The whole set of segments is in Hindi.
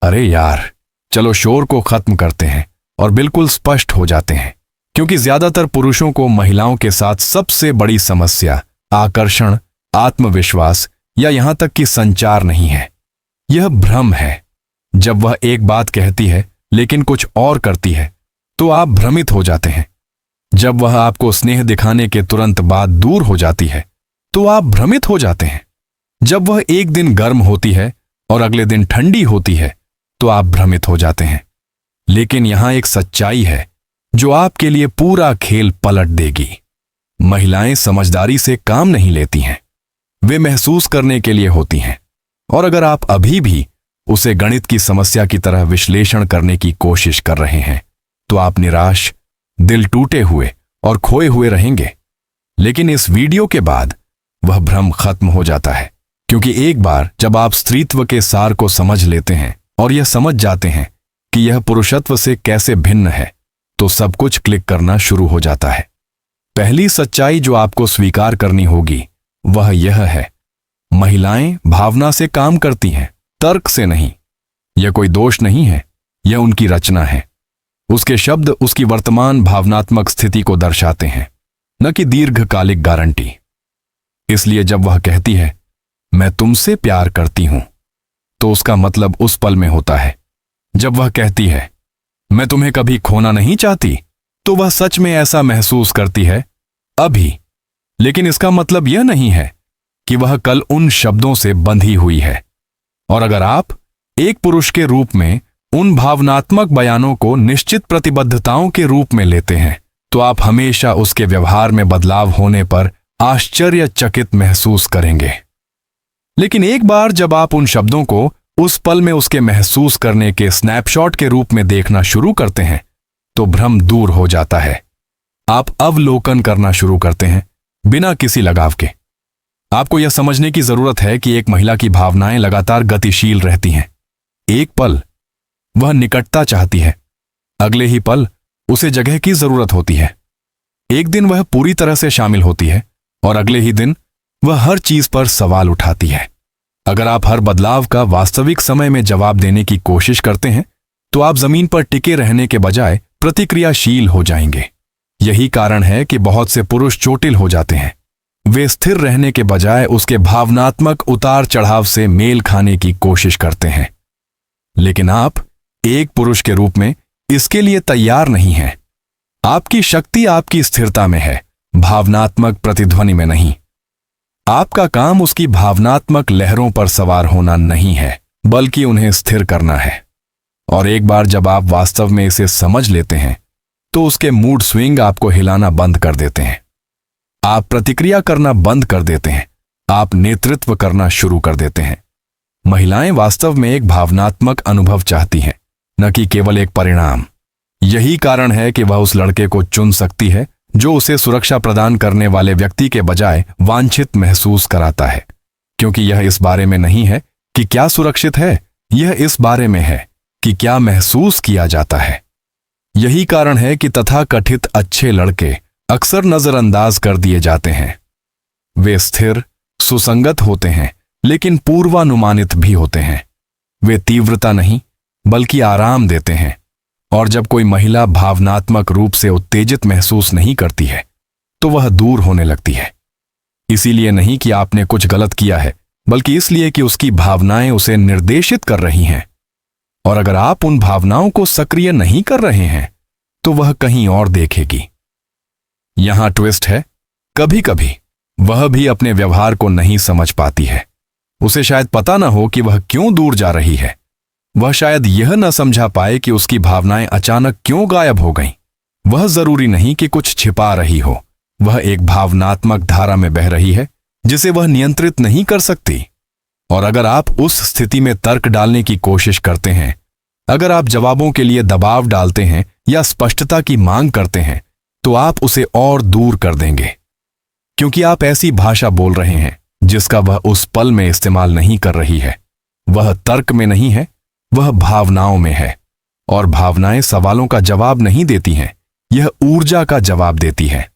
अरे यार, चलो शोर को खत्म करते हैं और बिल्कुल स्पष्ट हो जाते हैं, क्योंकि ज्यादातर पुरुषों को महिलाओं के साथ सबसे बड़ी समस्या आकर्षण, आत्मविश्वास या यहां तक कि संचार नहीं है, यह भ्रम है। जब वह एक बात कहती है लेकिन कुछ और करती है तो आप भ्रमित हो जाते हैं। जब वह आपको स्नेह दिखाने के तुरंत बाद दूर हो जाती है तो आप भ्रमित हो जाते हैं। जब वह एक दिन गर्म होती है और अगले दिन ठंडी होती है तो आप भ्रमित हो जाते हैं। लेकिन यहां एक सच्चाई है जो आपके लिए पूरा खेल पलट देगी। महिलाएं समझदारी से काम नहीं लेती हैं, वे महसूस करने के लिए होती हैं। और अगर आप अभी भी उसे गणित की समस्या की तरह विश्लेषण करने की कोशिश कर रहे हैं तो आप निराश, दिल टूटे हुए और खोए हुए रहेंगे। लेकिन इस वीडियो के बाद वह भ्रम खत्म हो जाता है, क्योंकि एक बार जब आप स्त्रीत्व के सार को समझ लेते हैं और यह समझ जाते हैं कि यह पुरुषत्व से कैसे भिन्न है, तो सब कुछ क्लिक करना शुरू हो जाता है। पहली सच्चाई जो आपको स्वीकार करनी होगी वह यह है, महिलाएं भावना से काम करती हैं, तर्क से नहीं। यह कोई दोष नहीं है, यह उनकी रचना है। उसके शब्द उसकी वर्तमान भावनात्मक स्थिति को दर्शाते हैं, न कि दीर्घकालिक गारंटी। इसलिए जब वह कहती है मैं तुमसे प्यार करती हूं, तो उसका मतलब उस पल में होता है। जब वह कहती है मैं तुम्हें कभी खोना नहीं चाहती, तो वह सच में ऐसा महसूस करती है अभी। लेकिन इसका मतलब यह नहीं है कि वह कल उन शब्दों से बंधी हुई है। और अगर आप एक पुरुष के रूप में उन भावनात्मक बयानों को निश्चित प्रतिबद्धताओं के रूप में लेते हैं, तो आप हमेशा उसके व्यवहार में बदलाव होने पर आश्चर्यचकित महसूस करेंगे। लेकिन एक बार जब आप उन शब्दों को उस पल में उसके महसूस करने के स्नैपशॉट के रूप में देखना शुरू करते हैं, तो भ्रम दूर हो जाता है। आप अवलोकन करना शुरू करते हैं बिना किसी लगाव के। आपको यह समझने की जरूरत है कि एक महिला की भावनाएं लगातार गतिशील रहती हैं। एक पल वह निकटता चाहती है, अगले ही पल उसे जगह की जरूरत होती है। एक दिन वह पूरी तरह से शामिल होती है और अगले ही दिन वह हर चीज पर सवाल उठाती है। अगर आप हर बदलाव का वास्तविक समय में जवाब देने की कोशिश करते हैं, तो आप जमीन पर टिके रहने के बजाय प्रतिक्रियाशील हो जाएंगे। यही कारण है कि बहुत से पुरुष चोटिल हो जाते हैं। वे स्थिर रहने के बजाय उसके भावनात्मक उतार चढ़ाव से मेल खाने की कोशिश करते हैं। लेकिन आप एक पुरुष के रूप में इसके लिए तैयार नहीं हैं। आपकी शक्ति आपकी स्थिरता में है, भावनात्मक प्रतिध्वनि में नहीं। आपका काम उसकी भावनात्मक लहरों पर सवार होना नहीं है, बल्कि उन्हें स्थिर करना है। और एक बार जब आप वास्तव में इसे समझ लेते हैं, तो उसके मूड स्विंग आपको हिलाना बंद कर देते हैं। आप प्रतिक्रिया करना बंद कर देते हैं, आप नेतृत्व करना शुरू कर देते हैं। महिलाएं वास्तव में एक भावनात्मक अनुभव चाहती हैं, न कि केवल एक परिणाम। यही कारण है कि वह उस लड़के को चुन सकती है जो उसे सुरक्षा प्रदान करने वाले व्यक्ति के बजाय वांछित महसूस कराता है, क्योंकि यह इस बारे में नहीं है कि क्या सुरक्षित है, यह इस बारे में है कि क्या महसूस किया जाता है। यही कारण है कि तथाकथित अच्छे लड़के अक्सर नजरअंदाज कर दिए जाते हैं। वे स्थिर, सुसंगत होते हैं, लेकिन पूर्वानुमानित भी होते हैं। वे तीव्रता नहीं बल्कि आराम देते हैं। और जब कोई महिला भावनात्मक रूप से उत्तेजित महसूस नहीं करती है, तो वह दूर होने लगती है। इसीलिए नहीं कि आपने कुछ गलत किया है, बल्कि इसलिए कि उसकी भावनाएं उसे निर्देशित कर रही हैं। और अगर आप उन भावनाओं को सक्रिय नहीं कर रहे हैं, तो वह कहीं और देखेगी। यहां ट्विस्ट है, कभी कभी वह भी अपने व्यवहार को नहीं समझ पाती है। उसे शायद पता ना हो कि वह क्यों दूर जा रही है। वह शायद यह न समझा पाए कि उसकी भावनाएं अचानक क्यों गायब हो गईं। वह जरूरी नहीं कि कुछ छिपा रही हो, वह एक भावनात्मक धारा में बह रही है जिसे वह नियंत्रित नहीं कर सकती। और अगर आप उस स्थिति में तर्क डालने की कोशिश करते हैं, अगर आप जवाबों के लिए दबाव डालते हैं या स्पष्टता की मांग करते हैं, तो आप उसे और दूर कर देंगे, क्योंकि आप ऐसी भाषा बोल रहे हैं जिसका वह उस पल में इस्तेमाल नहीं कर रही है। वह तर्क में नहीं है, वह भावनाओं में है। और भावनाएं सवालों का जवाब नहीं देती हैं, यह ऊर्जा का जवाब देती है।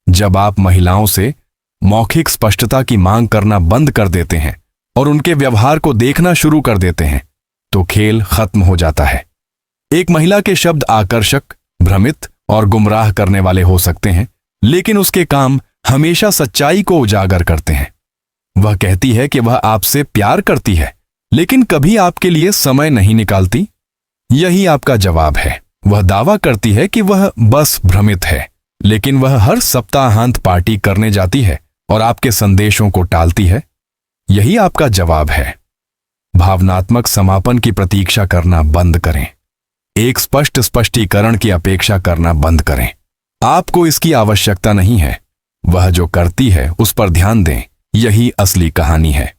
जब आप महिलाओं से मौखिक स्पष्टता की मांग करना बंद कर देते हैं और उनके व्यवहार को देखना शुरू कर देते हैं, तो खेल खत्म हो जाता है। एक महिला के शब्द आकर्षक, भ्रमित और गुमराह करने वाले हो सकते हैं, लेकिन उसके काम हमेशा सच्चाई को उजागर करते हैं। वह कहती है कि वह आपसे प्यार करती है, लेकिन कभी आपके लिए समय नहीं निकालती। यही आपका जवाब है। वह दावा करती है कि वह बस भ्रमित है, लेकिन वह हर सप्ताहांत पार्टी करने जाती है और आपके संदेशों को टालती है। यही आपका जवाब है। भावनात्मक समापन की प्रतीक्षा करना बंद करें। एक स्पष्ट स्पष्टीकरण की अपेक्षा करना बंद करें। आपको इसकी आवश्यकता नहीं है। वह जो करती है उस पर ध्यान दें। यही असली कहानी है।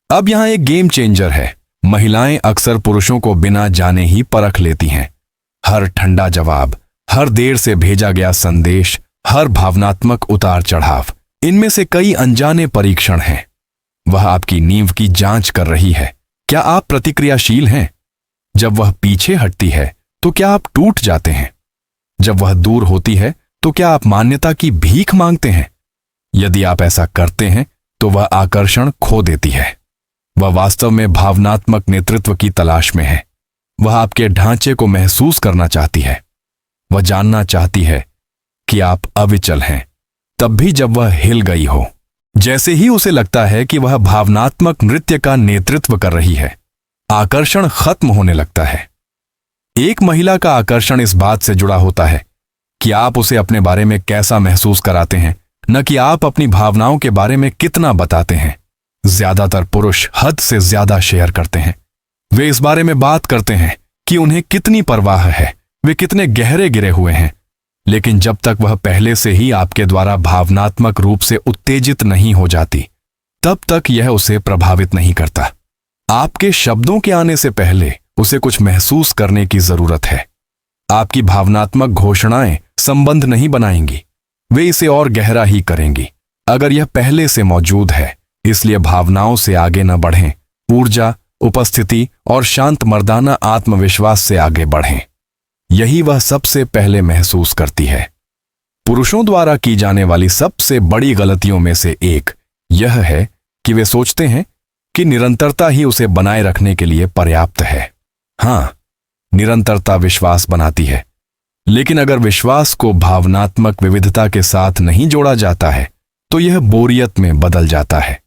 अब यहां एक गेम चेंजर है। महिलाएं अक्सर पुरुषों को बिना जाने ही परख लेती हैं। हर ठंडा जवाब, हर देर से भेजा गया संदेश, हर भावनात्मक उतार चढ़ाव, इनमें से कई अनजाने परीक्षण हैं। वह आपकी नींव की जांच कर रही है। क्या आप प्रतिक्रियाशील हैं? जब वह पीछे हटती है तो क्या आप टूट जाते हैं? जब वह दूर होती है तो क्या आप मान्यता की भीख मांगते हैं? यदि आप ऐसा करते हैं तो वह आकर्षण खो देती है। वह वास्तव में भावनात्मक नेतृत्व की तलाश में है। वह आपके ढांचे को महसूस करना चाहती है। वह जानना चाहती है कि आप अविचल हैं, तब भी जब वह हिल गई हो। जैसे ही उसे लगता है कि वह भावनात्मक नृत्य का नेतृत्व कर रही है, आकर्षण खत्म होने लगता है। एक महिला का आकर्षण इस बात से जुड़ा होता है कि आप उसे अपने बारे में कैसा महसूस कराते हैं, न कि आप अपनी भावनाओं के बारे में कितना बताते हैं। ज्यादातर पुरुष हद से ज्यादा शेयर करते हैं। वे इस बारे में बात करते हैं कि उन्हें कितनी परवाह है, वे कितने गहरे गिरे हुए हैं, लेकिन जब तक वह पहले से ही आपके द्वारा भावनात्मक रूप से उत्तेजित नहीं हो जाती, तब तक यह उसे प्रभावित नहीं करता। आपके शब्दों के आने से पहले उसे कुछ महसूस करने की जरूरत है। आपकी भावनात्मक घोषणाएं संबंध नहीं बनाएंगी, वे इसे और गहरा ही करेंगी अगर यह पहले से मौजूद है। इसलिए भावनाओं से आगे न बढ़ें, ऊर्जा, उपस्थिति और शांत मर्दाना आत्मविश्वास से आगे बढ़ें। यही वह सबसे पहले महसूस करती है। पुरुषों द्वारा की जाने वाली सबसे बड़ी गलतियों में से एक यह है कि वे सोचते हैं कि निरंतरता ही उसे बनाए रखने के लिए पर्याप्त है। हां, निरंतरता विश्वास बनाती है, लेकिन अगर विश्वास को भावनात्मक विविधता के साथ नहीं जोड़ा जाता है तो यह बोरियत में बदल जाता है।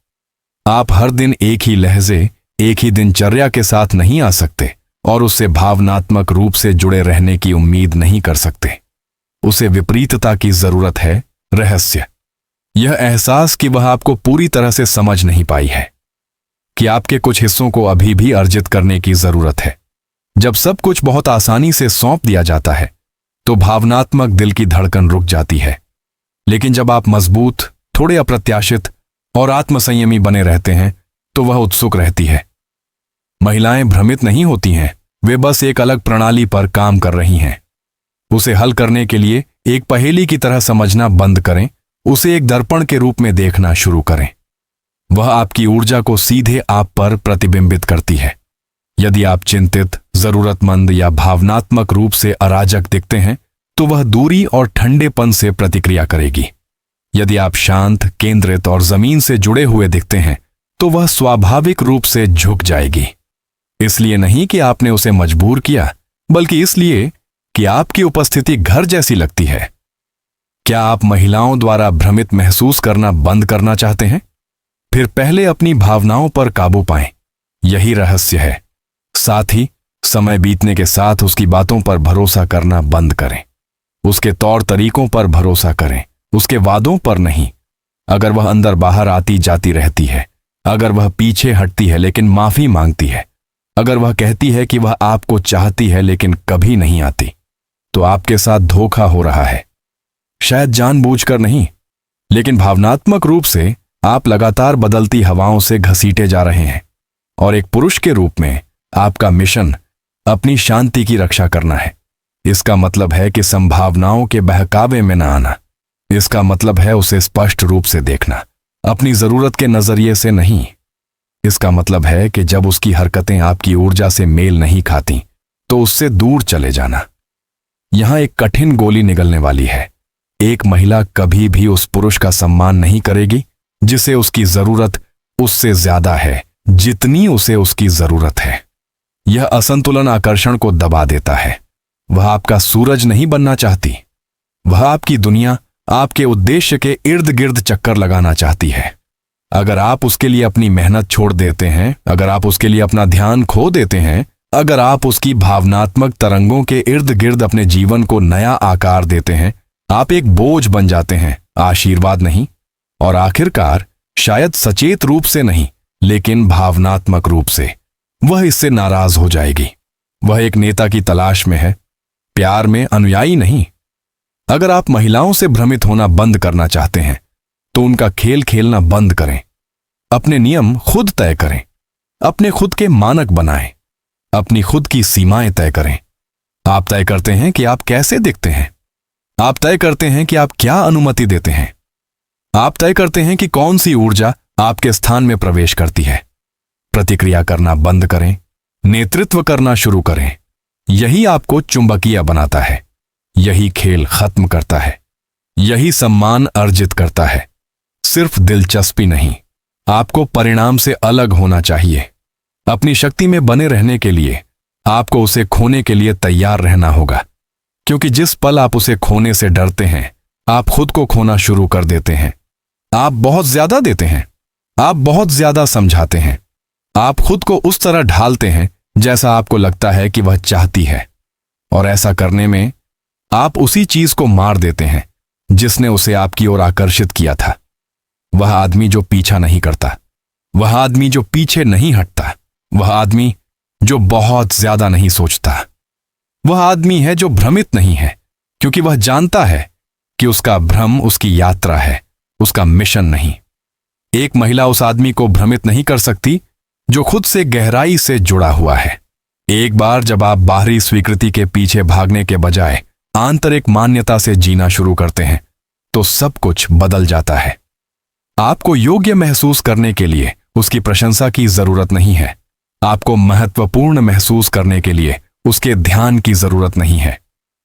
आप हर दिन एक ही लहजे, एक ही दिनचर्या के साथ नहीं आ सकते और उससे भावनात्मक रूप से जुड़े रहने की उम्मीद नहीं कर सकते। उसे विपरीतता की जरूरत है, रहस्य। यह एहसास कि वह आपको पूरी तरह से समझ नहीं पाई है, कि आपके कुछ हिस्सों को अभी भी अर्जित करने की जरूरत है। जब सब कुछ बहुत आसानी से सौंप दिया जाता है तो भावनात्मक दिल की धड़कन रुक जाती है, लेकिन जब आप मजबूत, थोड़े अप्रत्याशित और आत्मसंयमी बने रहते हैं तो वह उत्सुक रहती है। महिलाएं भ्रमित नहीं होती हैं, वे बस एक अलग प्रणाली पर काम कर रही हैं। उसे हल करने के लिए एक पहेली की तरह समझना बंद करें, उसे एक दर्पण के रूप में देखना शुरू करें। वह आपकी ऊर्जा को सीधे आप पर प्रतिबिंबित करती है। यदि आप चिंतित, जरूरतमंद या भावनात्मक रूप से अराजक दिखते हैं तो वह दूरी और ठंडेपन से प्रतिक्रिया करेगी। यदि आप शांत, केंद्रित और जमीन से जुड़े हुए दिखते हैं तो वह स्वाभाविक रूप से झुक जाएगी। इसलिए नहीं कि आपने उसे मजबूर किया, बल्कि इसलिए कि आपकी उपस्थिति घर जैसी लगती है। क्या आप महिलाओं द्वारा भ्रमित महसूस करना बंद करना चाहते हैं? फिर पहले अपनी भावनाओं पर काबू पाएं। यही रहस्य है। साथ ही समय बीतने के साथ उसकी बातों पर भरोसा करना बंद करें। उसके तौर तरीकों पर भरोसा करें, उसके वादों पर नहीं। अगर वह अंदर बाहर आती जाती रहती है, अगर वह पीछे हटती है लेकिन माफी मांगती है, अगर वह कहती है कि वह आपको चाहती है लेकिन कभी नहीं आती, तो आपके साथ धोखा हो रहा है। शायद जानबूझकर नहीं, लेकिन भावनात्मक रूप से आप लगातार बदलती हवाओं से घसीटे जा रहे हैं। और एक पुरुष के रूप में आपका मिशन अपनी शांति की रक्षा करना है। इसका मतलब है कि संभावनाओं के बहकावे में न आना। इसका मतलब है उसे स्पष्ट रूप से देखना, अपनी जरूरत के नजरिए से नहीं। इसका मतलब है कि जब उसकी हरकतें आपकी ऊर्जा से मेल नहीं खाती तो उससे दूर चले जाना। यहां एक कठिन गोली निगलने वाली है। एक महिला कभी भी उस पुरुष का सम्मान नहीं करेगी जिसे उसकी जरूरत उससे ज्यादा है जितनी उसे उसकी जरूरत है। यह असंतुलन आकर्षण को दबा देता है। वह आपका सूरज नहीं बनना चाहती। वह आपकी दुनिया आपके उद्देश्य के इर्द गिर्द चक्कर लगाना चाहती है। अगर आप उसके लिए अपनी मेहनत छोड़ देते हैं, अगर आप उसके लिए अपना ध्यान खो देते हैं, अगर आप उसकी भावनात्मक तरंगों के इर्द गिर्द अपने जीवन को नया आकार देते हैं, आप एक बोझ बन जाते हैं, आशीर्वाद नहीं। और आखिरकार शायद सचेत रूप से नहीं, लेकिन भावनात्मक रूप से वह इससे नाराज हो जाएगी। वह एक नेता की तलाश में है, प्यार में अनुयायी नहीं। अगर आप महिलाओं से भ्रमित होना बंद करना चाहते हैं तो उनका खेल खेलना बंद करें। अपने नियम खुद तय करें, अपने खुद के मानक बनाएं, अपनी खुद की सीमाएं तय करें। आप तय करते हैं कि आप कैसे दिखते हैं। आप तय करते हैं कि आप क्या अनुमति देते हैं। आप तय करते हैं कि कौन सी ऊर्जा आपके स्थान में प्रवेश करती है। प्रतिक्रिया करना बंद करें, नेतृत्व करना शुरू करें। यही आपको चुंबकीय बनाता है, यही खेल खत्म करता है, यही सम्मान अर्जित करता है। सिर्फ दिलचस्पी नहीं, आपको परिणाम से अलग होना चाहिए। अपनी शक्ति में बने रहने के लिए आपको उसे खोने के लिए तैयार रहना होगा, क्योंकि जिस पल आप उसे खोने से डरते हैं, आप खुद को खोना शुरू कर देते हैं। आप बहुत ज्यादा देते हैं, आप बहुत ज्यादा समझाते हैं, आप खुद को उस तरह ढालते हैं जैसा आपको लगता है कि वह चाहती है, और ऐसा करने में आप उसी चीज को मार देते हैं जिसने उसे आपकी ओर आकर्षित किया था। वह आदमी जो पीछा नहीं करता, वह आदमी जो पीछे नहीं हटता, वह आदमी जो बहुत ज्यादा नहीं सोचता, वह आदमी है जो भ्रमित नहीं है, क्योंकि वह जानता है कि उसका भ्रम उसकी यात्रा है, उसका मिशन नहीं। एक महिला उस आदमी को भ्रमित नहीं कर सकती जो खुद से गहराई से जुड़ा हुआ है। एक बार जब आप बाहरी स्वीकृति के पीछे भागने के बजाय आंतरिक मान्यता से जीना शुरू करते हैं तो सब कुछ बदल जाता है। आपको योग्य महसूस करने के लिए उसकी प्रशंसा की जरूरत नहीं है। आपको महत्वपूर्ण महसूस करने के लिए उसके ध्यान की जरूरत नहीं है।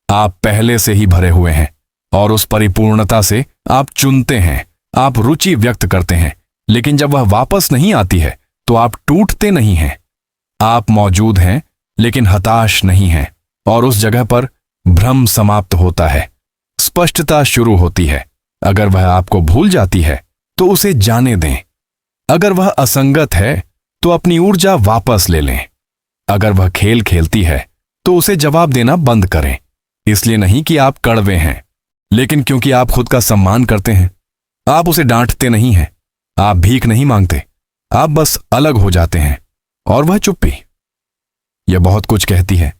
आप पहले से ही भरे हुए हैं और उस परिपूर्णता से आप चुनते हैं, आप रुचि व्यक्त करते हैं, लेकिन जब वह वापस नहीं आती है तो आप टूटते नहीं हैं। आप मौजूद हैं लेकिन हताश नहीं हैं, और उस जगह पर भ्रम समाप्त होता है, स्पष्टता शुरू होती है। अगर वह आपको भूल जाती है तो उसे जाने दें। अगर वह असंगत है तो अपनी ऊर्जा वापस ले लें। अगर वह खेल खेलती है तो उसे जवाब देना बंद करें, इसलिए नहीं कि आप कड़वे हैं, लेकिन क्योंकि आप खुद का सम्मान करते हैं। आप उसे डांटते नहीं हैं, आप भीख नहीं मांगते, आप बस अलग हो जाते हैं। और वह चुप्पी, यह बहुत कुछ कहती है।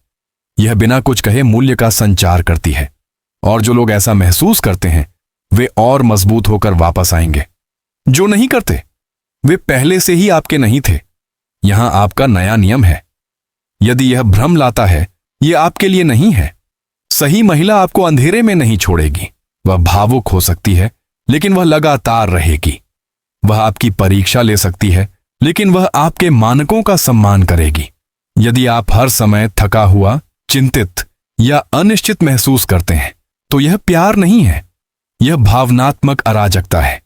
यह बिना कुछ कहे मूल्य का संचार करती है, और जो लोग ऐसा महसूस करते हैं वे और मजबूत होकर वापस आएंगे। जो नहीं करते वे पहले से ही आपके नहीं थे। यहां आपका नया नियम है। यदि यह भ्रम लाता है, यह आपके लिए नहीं है। सही महिला आपको अंधेरे में नहीं छोड़ेगी। वह भावुक हो सकती है लेकिन वह लगातार रहेगी। वह आपकी परीक्षा ले सकती है लेकिन वह आपके मानकों का सम्मान करेगी। यदि आप हर समय थका हुआ, चिंतित या अनिश्चित महसूस करते हैं तो यह प्यार नहीं है, यह भावनात्मक अराजकता है।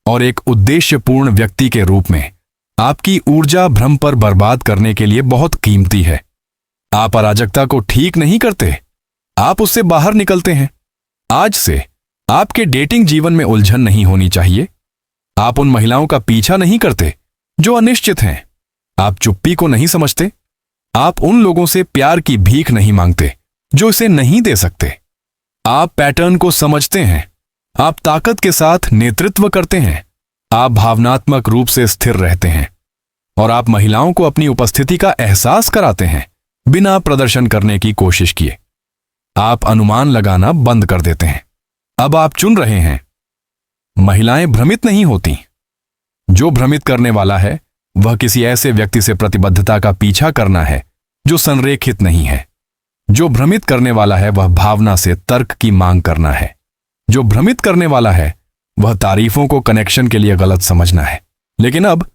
और एक उद्देश्यपूर्ण व्यक्ति के रूप में आपकी ऊर्जा भ्रम पर बर्बाद करने के लिए बहुत कीमती है। आप अराजकता को ठीक नहीं करते, आप उससे बाहर निकलते हैं। आज से आपके डेटिंग जीवन में उलझन नहीं होनी चाहिए। आप उन महिलाओं का पीछा नहीं करते जो अनिश्चित हैं। आप चुप्पी को नहीं समझते। आप उन लोगों से प्यार की भीख नहीं मांगते जो इसे नहीं दे सकते। आप पैटर्न को समझते हैं। आप ताकत के साथ नेतृत्व करते हैं। आप भावनात्मक रूप से स्थिर रहते हैं, और आप महिलाओं को अपनी उपस्थिति का एहसास कराते हैं बिना प्रदर्शन करने की कोशिश किए। आप अनुमान लगाना बंद कर देते हैं। अब आप चुन रहे हैं। महिलाएं भ्रमित नहीं होती। जो भ्रमित करने वाला है वह किसी ऐसे व्यक्ति से प्रतिबद्धता का पीछा करना है जो संरेखित नहीं है। जो भ्रमित करने वाला है वह भावना से तर्क की मांग करना है। जो भ्रमित करने वाला है वह तारीफों को कनेक्शन के लिए गलत समझना है। लेकिन अब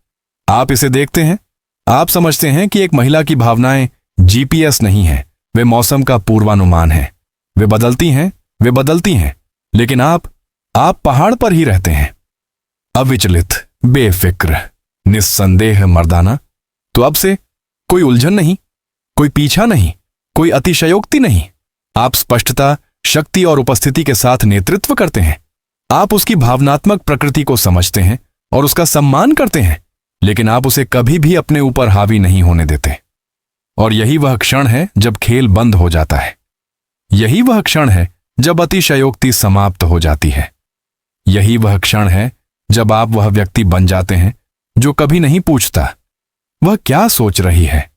आप इसे देखते हैं, आप समझते हैं कि एक महिला की भावनाएं जीपीएस नहीं है, वे मौसम का पूर्वानुमान है। वे बदलती हैं, लेकिन आप पहाड़ पर ही रहते हैं, अविचलित, बेफिक्र, निस्संदेह मर्दाना। तो अब से कोई उलझन नहीं, कोई पीछा नहीं, कोई अतिशयोक्ति नहीं। आप स्पष्टता, शक्ति और उपस्थिति के साथ नेतृत्व करते हैं। आप उसकी भावनात्मक प्रकृति को समझते हैं और उसका सम्मान करते हैं, लेकिन आप उसे कभी भी अपने ऊपर हावी नहीं होने देते। और यही वह क्षण है जब खेल बंद हो जाता है। यही वह क्षण है जब अतिशयोक्ति समाप्त हो जाती है। यही वह क्षण है जब आप वह व्यक्ति बन जाते हैं जो कभी नहीं पूछता वह क्या सोच रही है,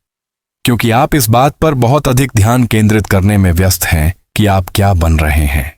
क्योंकि आप इस बात पर बहुत अधिक ध्यान केंद्रित करने में व्यस्त हैं कि आप क्या बन रहे हैं।